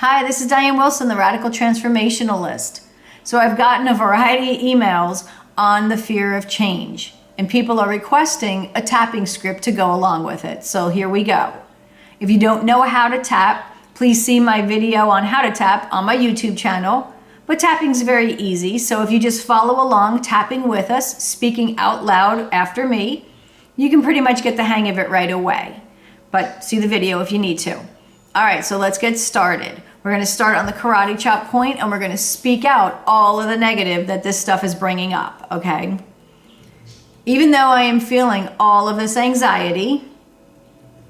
Hi, this is Dianne Wilson, the Radical Transformationalist. So I've gotten a variety of emails on the fear of change, and people are requesting a tapping script to go along with it. So here we go. If you don't know how to tap, please see my video on how to tap on my YouTube channel. But tapping's very easy, so if you just follow along, tapping with us, speaking out loud after me, you can pretty much get the hang of it right away. But see the video if you need to. All right, so let's get started. We're going to start on the karate chop point, and we're going to speak out all of the negative that this stuff is bringing up, okay? Even though I am feeling all of this anxiety,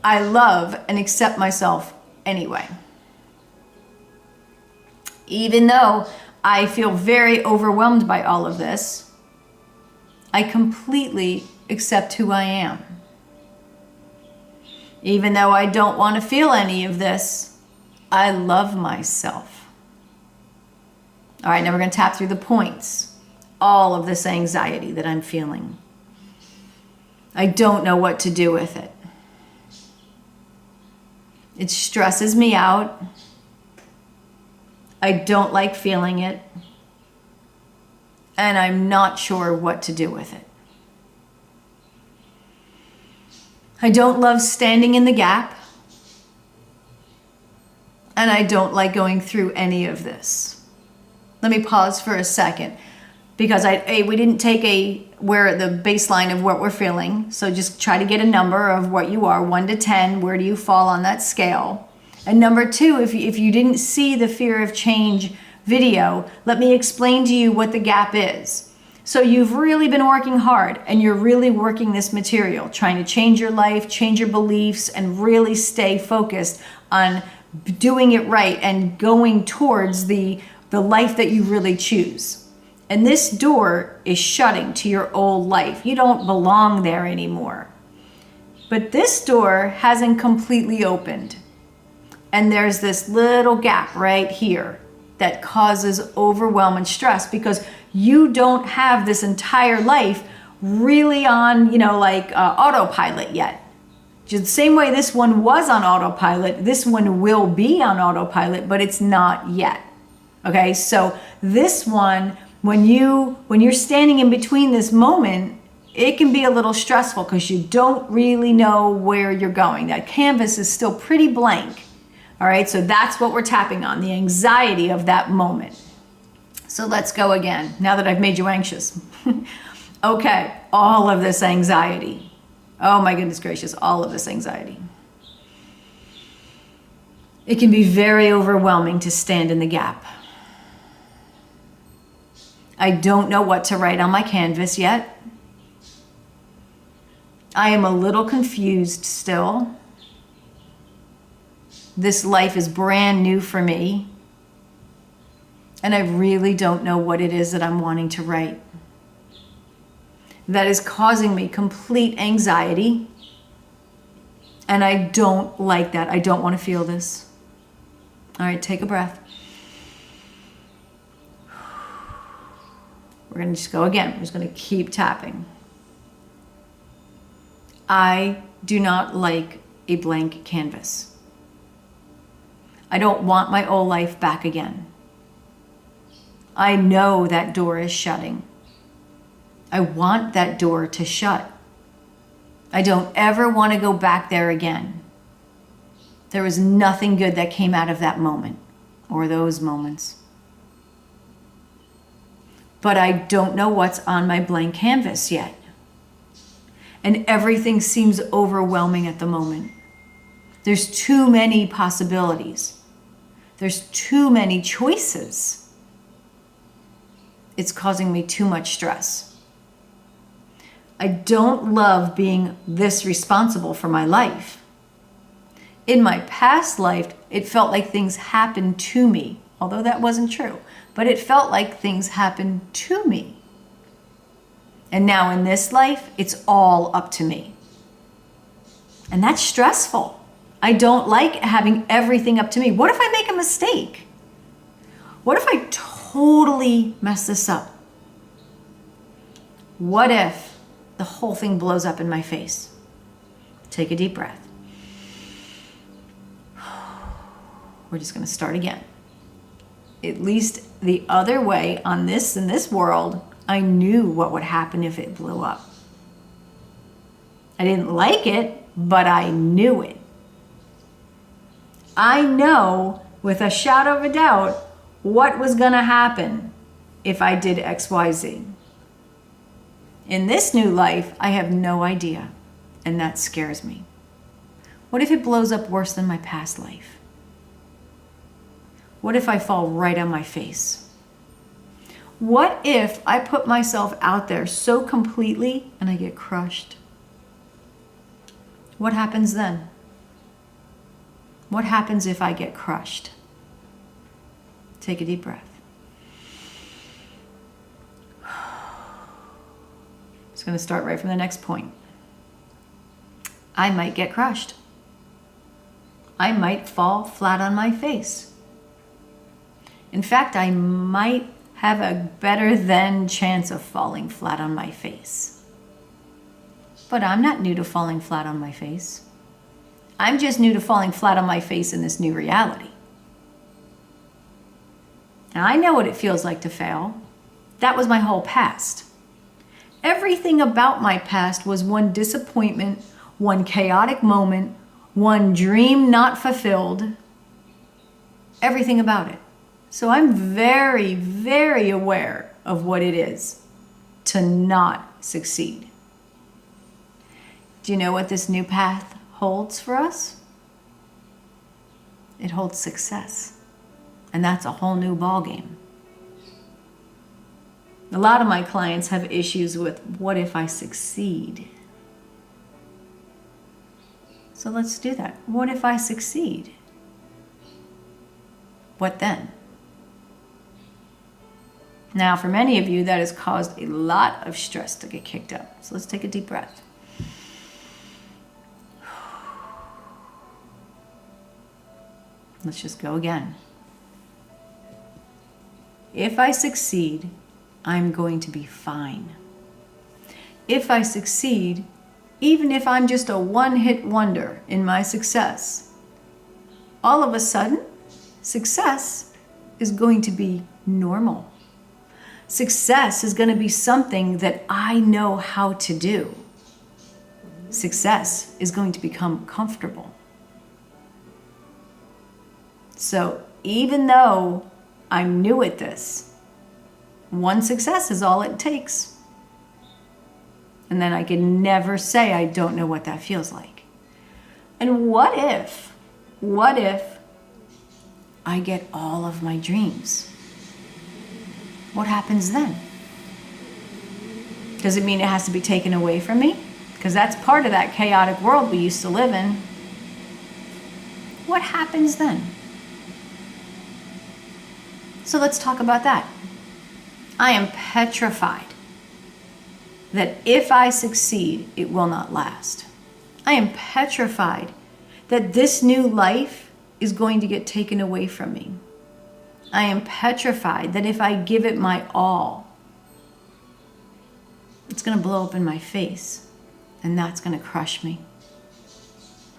I love and accept myself anyway. Even though I feel very overwhelmed by all of this, I completely accept who I am. Even though I don't want to feel any of this, I love myself. All right, now we're going to tap through the points. All of this anxiety that I'm feeling. I don't know what to do with it. It stresses me out. I don't like feeling it. And I'm not sure what to do with it. I don't love standing in the gap. And I don't like going through any of this. Let me pause for a second, because we didn't take where the baseline of what we're feeling. So just try to get a number of what you are, 1 to 10, where do you fall on that scale? And number 2, if you didn't see the fear of change video, let me explain to you what the gap is. So you've really been working hard, and you're really working this material, trying to change your life, change your beliefs, and really stay focused on doing it right and going towards the life that you really choose. And this door is shutting to your old life. You don't belong there anymore. But this door hasn't completely opened. And there's this little gap right here that causes overwhelm and stress, because you don't have this entire life really on, autopilot yet. Just the same way this one was on autopilot, this one will be on autopilot, but it's not yet. Okay, so this one, when you're standing in between this moment, it can be a little stressful because you don't really know where you're going. That canvas is still pretty blank. All right, so that's what we're tapping on, the anxiety of that moment. So let's go again, now that I've made you anxious. Okay, all of this anxiety. Oh my goodness gracious, all of this anxiety. It can be very overwhelming to stand in the gap. I don't know what to write on my canvas yet. I am a little confused still. This life is brand new for me, and I really don't know what it is that I'm wanting to write. That is causing me complete anxiety, and I don't like that. I don't want to feel this. All right, take a breath. We're going to just go again. We're just going to keep tapping. I do not like a blank canvas. I don't want my old life back again. I know that door is shutting. I want that door to shut. I don't ever want to go back there again. There was nothing good that came out of that moment or those moments. But I don't know what's on my blank canvas yet. And everything seems overwhelming at the moment. There's too many possibilities. There's too many choices. It's causing me too much stress. I don't love being this responsible for my life. In my past life, it felt like things happened to me, although that wasn't true, but it felt like things happened to me. And now in this life, it's all up to me. And that's stressful. I don't like having everything up to me. What if I make a mistake? What if I totally mess this up? What if the whole thing blows up in my face? Take a deep breath. we're just going to start again. At least the other way on this, in this world, I knew what would happen if it blew up. I didn't like it, but I knew it. I know with a shadow of a doubt what was going to happen if I did XYZ. In this new life, I have no idea, and that scares me. What if it blows up worse than my past life? What if I fall right on my face? What if I put myself out there so completely and I get crushed? What happens then? What happens if I get crushed? Take a deep breath. It's going to start right from the next point. I might get crushed. I might fall flat on my face. In fact, I might have a better than chance of falling flat on my face. But I'm not new to falling flat on my face. I'm just new to falling flat on my face in this new reality. And I know what it feels like to fail. That was my whole past. Everything about my past was one disappointment, one chaotic moment, one dream not fulfilled. Everything about it. So I'm very, very aware of what it is to not succeed. Do you know what this new path holds for us? It holds success. And that's a whole new ballgame. A lot of my clients have issues with, what if I succeed? So let's do that. What if I succeed? What then? Now, for many of you, that has caused a lot of stress to get kicked up. So let's take a deep breath. Let's just go again. If I succeed, I'm going to be fine. If I succeed, even if I'm just a one-hit wonder in my success, all of a sudden, success is going to be normal. Success is going to be something that I know how to do. Success is going to become comfortable. So even though I'm new at this, one success is all it takes. And then I can never say I don't know what that feels like. And what if I get all of my dreams? What happens then? Does it mean it has to be taken away from me? Because that's part of that chaotic world we used to live in. What happens then? So let's talk about that. I am petrified that if I succeed, it will not last. I am petrified that this new life is going to get taken away from me. I am petrified that if I give it my all, it's going to blow up in my face, and that's going to crush me.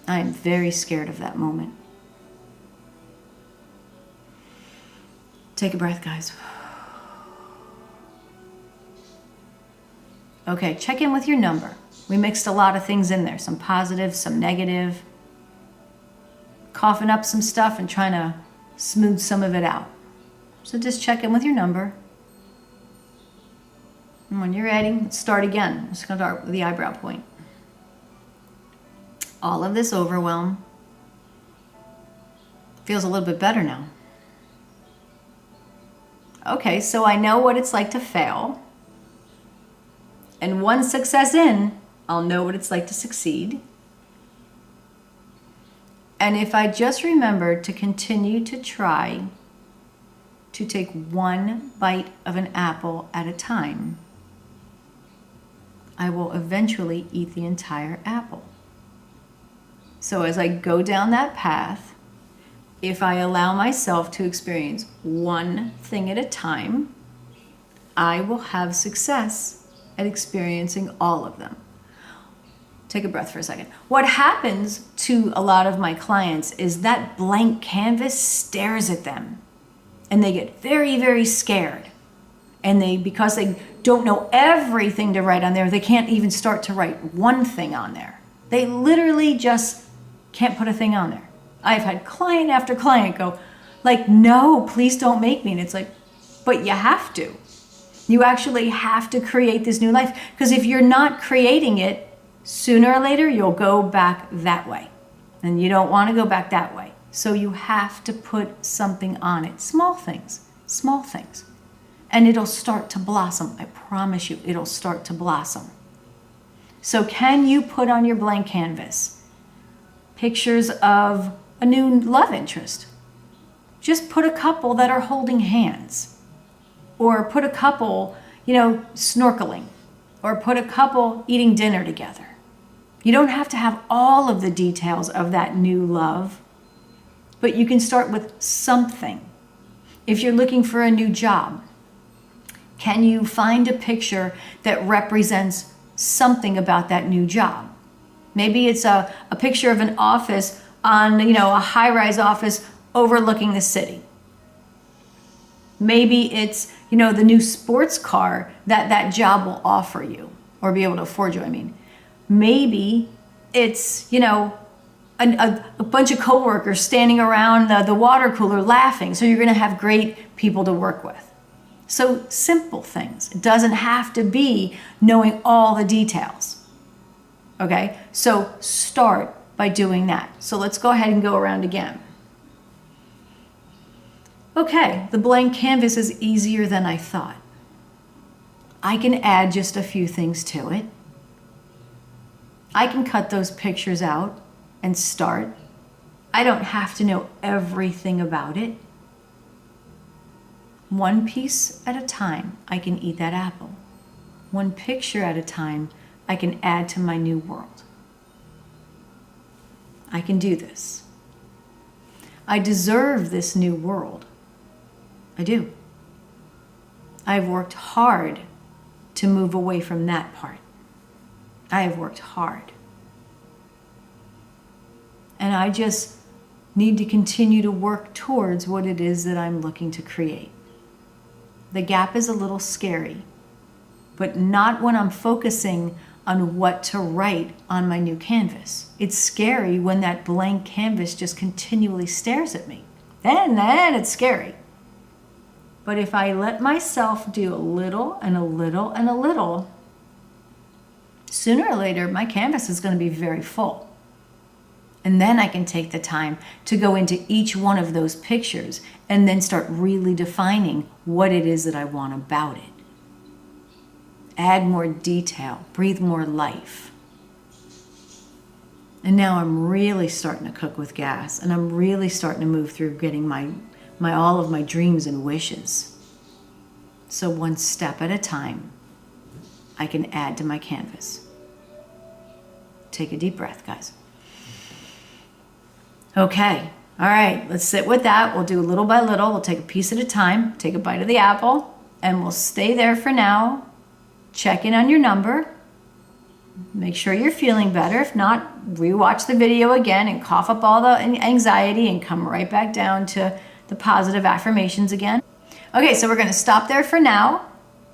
I am very scared of that moment. Take a breath, guys. Okay, check in with your number. We mixed a lot of things in there, some positive, some negative, coughing up some stuff and trying to smooth some of it out. So just check in with your number. And when you're ready, let's start again. Let's start with the eyebrow point. All of this overwhelm feels a little bit better now. Okay, so I know what it's like to fail. And one success in, I'll know what it's like to succeed. And if I just remember to continue to try to take one bite of an apple at a time, I will eventually eat the entire apple. So as I go down that path, if I allow myself to experience one thing at a time, I will have success at experiencing all of them. Take a breath for a second. What happens to a lot of my clients is that blank canvas stares at them and they get very, very scared. And because they don't know everything to write on there, they can't even start to write one thing on there. They literally just can't put a thing on there. I've had client after client go like, no, please don't make me. And it's like, but you have to. You actually have to create this new life. Because if you're not creating it, sooner or later, you'll go back that way. And you don't want to go back that way. So you have to put something on it. Small things, small things. And it'll start to blossom. I promise you, it'll start to blossom. So can you put on your blank canvas pictures of a new love interest? Just put a couple that are holding hands. Or put a couple, snorkeling. Or put a couple eating dinner together. You don't have to have all of the details of that new love, but you can start with something. If you're looking for a new job, can you find a picture that represents something about that new job? Maybe it's a picture of an office on, a high-rise office overlooking the city. Maybe it's, the new sports car that job will offer you, or be able to afford you, Maybe it's, a bunch of coworkers standing around the water cooler laughing. So you're going to have great people to work with. So simple things. It doesn't have to be knowing all the details. Okay? So start by doing that. So let's go ahead and go around again. Okay, the blank canvas is easier than I thought. I can add just a few things to it. I can cut those pictures out and start. I don't have to know everything about it. One piece at a time, I can eat that apple. One picture at a time, I can add to my new world. I can do this. I deserve this new world. I do. I've worked hard to move away from that part. I have worked hard. And I just need to continue to work towards what it is that I'm looking to create. The gap is a little scary, but not when I'm focusing on what to write on my new canvas. It's scary when that blank canvas just continually stares at me. Then it's scary. But if I let myself do a little and a little and a little, sooner or later, my canvas is going to be very full. And then I can take the time to go into each one of those pictures and then start really defining what it is that I want about it. Add more detail, breathe more life. And now I'm really starting to cook with gas, and I'm really starting to move through getting my all of my dreams and wishes. So one step at a time, I can add to my canvas. Take a deep breath, guys. Okay, all right, let's sit with that. We'll do little by little. We'll take a piece at a time, take a bite of the apple, and we'll stay there for now. Check in on your number. Make sure you're feeling better. If not, rewatch the video again and cough up all the anxiety and come right back down to the positive affirmations again. Okay, so we're going to stop there for now.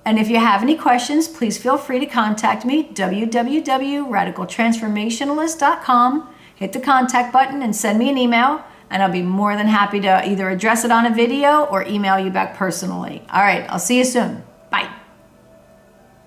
And if you have any questions, please feel free to contact me, www.radicaltransformationalist.com. Hit the contact button and send me an email, and I'll be more than happy to either address it on a video or email you back personally. All right, I'll see you soon.